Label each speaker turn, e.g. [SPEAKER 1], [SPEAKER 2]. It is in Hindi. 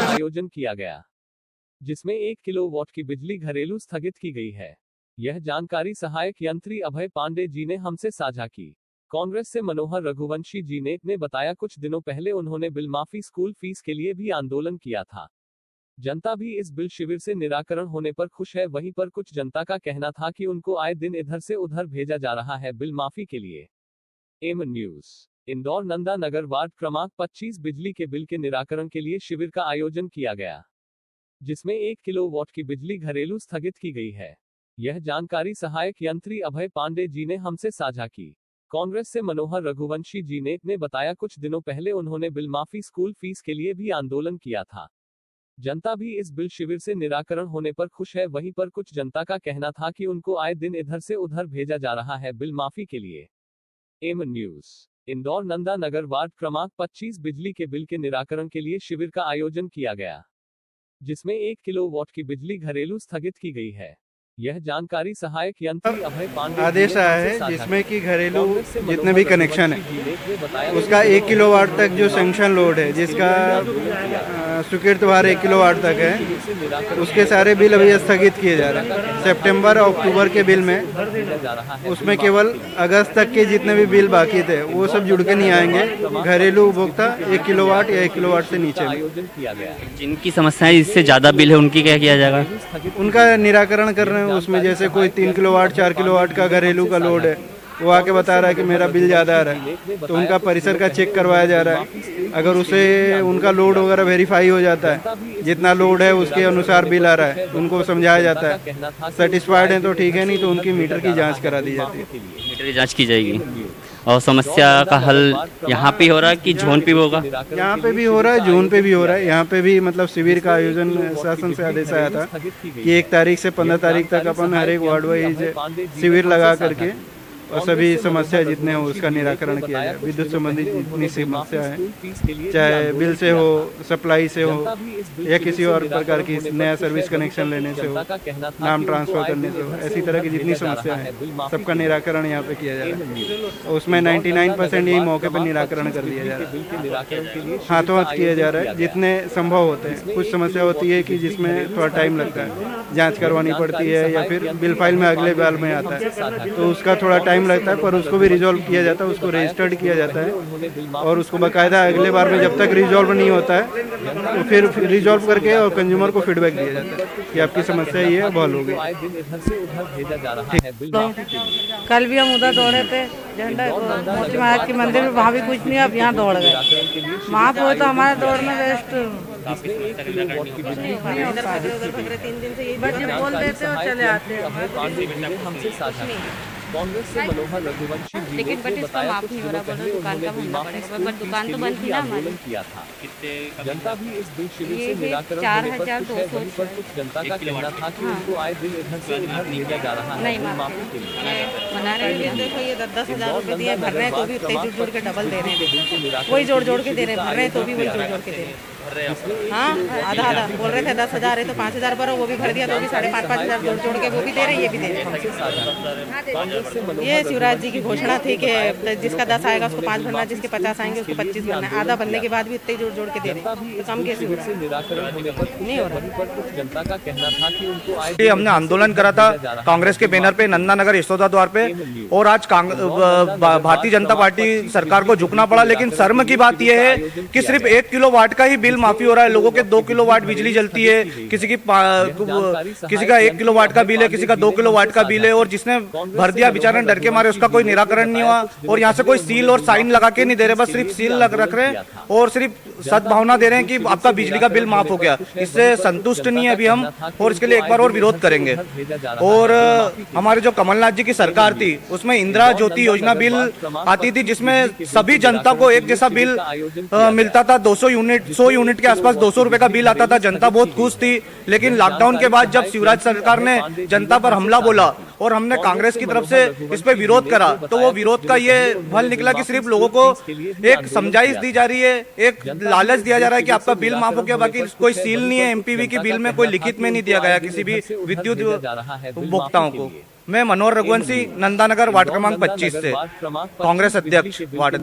[SPEAKER 1] आयोजन किया गया, जिसमें 1 किलोवाट की बिजली घरेलू स्थगित की गई है। यह जानकारी सहायक यंत्री अभय पांडे जी ने हमसे साझा की। कांग्रेस से मनोहर रघुवंशी जी ने बताया, कुछ दिनों पहले उन्होंने बिल माफी स्कूल फीस के लिए भी आंदोलन किया था। जनता भी इस बिल शिविर से निराकरण होने पर खुश है। वहीं पर कुछ जनता का कहना था कि उनको आए दिन इधर से उधर भेजा जा रहा है बिल माफी के लिए। एम न्यूज इंदौर नंदा नगर वार्ड क्रमांक 25 बिजली के बिल के निराकरण के लिए शिविर का आयोजन किया गया, जिसमें 1 किलोवाट की बिजली घरेलू स्थगित की गई है। यह जानकारी सहायक यंत्री अभय पांडे जी ने हमसे साझा की। कांग्रेस से मनोहर रघुवंशी जी ने बताया, कुछ दिनों पहले उन्होंने बिल माफी स्कूल फीस के लिए भी आंदोलन किया था। जनता भी इस बिल शिविर से निराकरण होने पर खुश है। वहीं पर कुछ जनता का कहना था कि उनको आए दिन इधर से उधर भेजा जा रहा है बिल माफी के लिए। एम न्यूज इंदौर नंदा नगर वार्ड क्रमांक 25 बिजली के बिल के निराकरण के लिए शिविर का आयोजन किया गया, जिसमें 1 किलोवाट की बिजली घरेलू स्थगित की गई है। यह जानकारी सहायक यंत्री अभय पांडे
[SPEAKER 2] आदेश आया है, जिसमें कि घरेलू जितने भी कनेक्शन है उसका 1 किलोवाट तक जो सैंक्शन लोड है, जिसका स्वीकृत भार 1 किलोवाट तक है, उसके सारे बिल अभी स्थगित किए जा रहे हैं। सितंबर और अक्टूबर के बिल में, उसमें केवल अगस्त तक के जितने भी बिल बाकी थे वो सब जुड़ के नहीं आएंगे। घरेलू उपभोक्ता 1 किलोवाट या 1 किलोवाट से नीचे
[SPEAKER 3] जिनकी समस्याएं इससे ज्यादा बिल है उनकी क्या किया जाएगा?
[SPEAKER 2] उनका निराकरण कर रहे हैं। उसमें जैसे कोई 3 किलोवाट 4 किलोवाट का घरेलू का लोड है, वो आके बता रहा है कि मेरा बिल ज़्यादा आ रहा है, तो उनका परिसर का चेक करवाया जा रहा है। अगर उसे उनका लोड वगैरह वेरीफाई हो जाता है, जितना लोड है उसके अनुसार बिल आ रहा है, उनको समझाया जाता है। सेटिस्फाइड है तो ठीक है, नहीं तो उनकी मीटर की जांच करा दी जाती है।
[SPEAKER 3] मीटर की जांच की जाएगी। और समस्या का हल यहाँ पे हो रहा है कि जोन पे होगा?
[SPEAKER 2] यहाँ पे भी हो रहा है, जोन पे भी हो रहा है। यहाँ पे भी मतलब शिविर का आयोजन शासन से आदेश आया था कि 1 तारीख से 15 तारीख तक अपन हर एक वार्ड वाइज शिविर लगा करके और सभी समस्या जितने हो उसका निराकरण किया जाए। विद्युत संबंधित जितनी समस्या है, चाहे बिल से हो, सप्लाई से हो, या किसी और प्रकार की नया सर्विस कनेक्शन लेने से हो, नाम ट्रांसफर करने से हो, ऐसी तरह की जितनी समस्या है सबका निराकरण यहाँ पे किया जा रहा है। उसमें 99% यही मौके पर निराकरण कर दिया जा रहा है, हाथों हाथ किया जा रहा है जितने संभव होते हैं। कुछ समस्या होती है कि जिसमें थोड़ा टाइम लगता है, जाँच करवानी पड़ती है या फिर बिल फाइल में अगले बार में आता है, तो उसका थोड़ा टाइम लगता है, पर उसको भी रिजॉल्व किया जाता है, उसको रजिस्टर्ड किया जाता है और उसको बाकायदा अगले बार में जब तक रिजॉल्व नहीं होता है तो फिर रिजॉल्व करके और कंज्यूमर को फीडबैक दिया जाता है कि आपकी समस्या ये है, हल होगी।
[SPEAKER 4] कल भी हम उधर दौड़े थे, झंडा मोती महाराज के मंदिर में, वहाँ भी कुछ नहीं, अब यहाँ दौड़ गए। वहाँ पे तो हमारे दौड़ में वेस्ट बोल देते और चले आते हैं।
[SPEAKER 1] कांग्रेस से मनोहर रघुवंशी जी
[SPEAKER 5] लेकिन बट इसका माफ नहीं हो रहा, बोलो दुकान का बनना पड़ेगा, बट दुकान तो बंद थी ना हमारी।
[SPEAKER 1] किया था। जनता भी इस बिल शिविर से निराकरण होने पर खुश है। पर कुछ जनता का कहना था कि उनको आए दिन इधर से उधर भेजा जा रहा है बिल माफी के लिए।
[SPEAKER 4] मना रहे हैं, देखो ये 10,000 रुपए दिए, भर रहे हैं तो भी उतने जोड़ के डबल दे रहे हैं, वही जोड़ के दे रहे हैं, भर रहे हैं तो भी वही जोड़ के दे रहे हैं। हाँ, आधा बोल रहे थे 10,000 है तो 5,000 भरो, वो भी भर दिया तो भी 5,500 जोड़ के वो भी दे रहे हैं, ये भी दे रहे हैं। ये शिवराज जी की घोषणा थी कि जिसका 10 आएगा उसको 5 भरना, जिसके 50 आएंगे उसको 25 भरना है। आधा बनने के बाद भी इतने जोड़ के दे रहे हैं, तो कम कैसे हो रहा है? नहीं हो रहा।
[SPEAKER 1] जनता का कहना था कि उनको
[SPEAKER 6] हमने आंदोलन करा था कांग्रेस के बैनर पे नंदा नगर यशोदा द्वार पे, और आज भारतीय जनता पार्टी सरकार को झुकना पड़ा। लेकिन शर्म की बात यह है कि सिर्फ 1 किलोवाट का ही बिल माफी हो रहा है। लोगों के 2 किलोवाट बिजली जलती है, किसी का 1 किलोवाट का बिल है, किसी का 2 किलोवाट का बिल है, और जिसने भर दिया बेचारा डर के मारे, उसका कोई निराकरण नहीं हुआ। और यहाँ से कोई सील और साइन लगा के नहीं दे रहे, बस सिर्फ सील रख रहे हैं और सिर्फ सद्भावना दे रहे हैं कि आपका बिजली का बिल माफ हो गया। इससे संतुष्ट नहीं है अभी हम, और इसके लिए एक बार और विरोध करेंगे। और हमारे जो कमलनाथ जी की सरकार थी उसमें इंदिरा ज्योति योजना बिल आती थी, जिसमें सभी जनता को एक जैसा बिल मिलता था। 100 यूनिट के आसपास 200 रुपए का बिल आता था, जनता बहुत खुश थी। लेकिन लॉकडाउन के बाद जब शिवराज सरकार ने जनता पर हमला बोला और हमने कांग्रेस की तरफ से इस पे विरोध करा, तो वो विरोध का ये फल निकला कि सिर्फ लोगों को एक समझाइश दी जा रही है, एक लालच दिया जा रहा है कि आपका बिल माफ हो गया, बाकी कोई सील नहीं है। एमपीवी की बिल में कोई लिखित में नहीं दिया गया किसी भी विद्युत उपभोक्ताओं को। मैं मनोहर रघुवंशी, नंदानगर वार्ड क्रमांक 25 से, कांग्रेस अध्यक्ष वार्ड।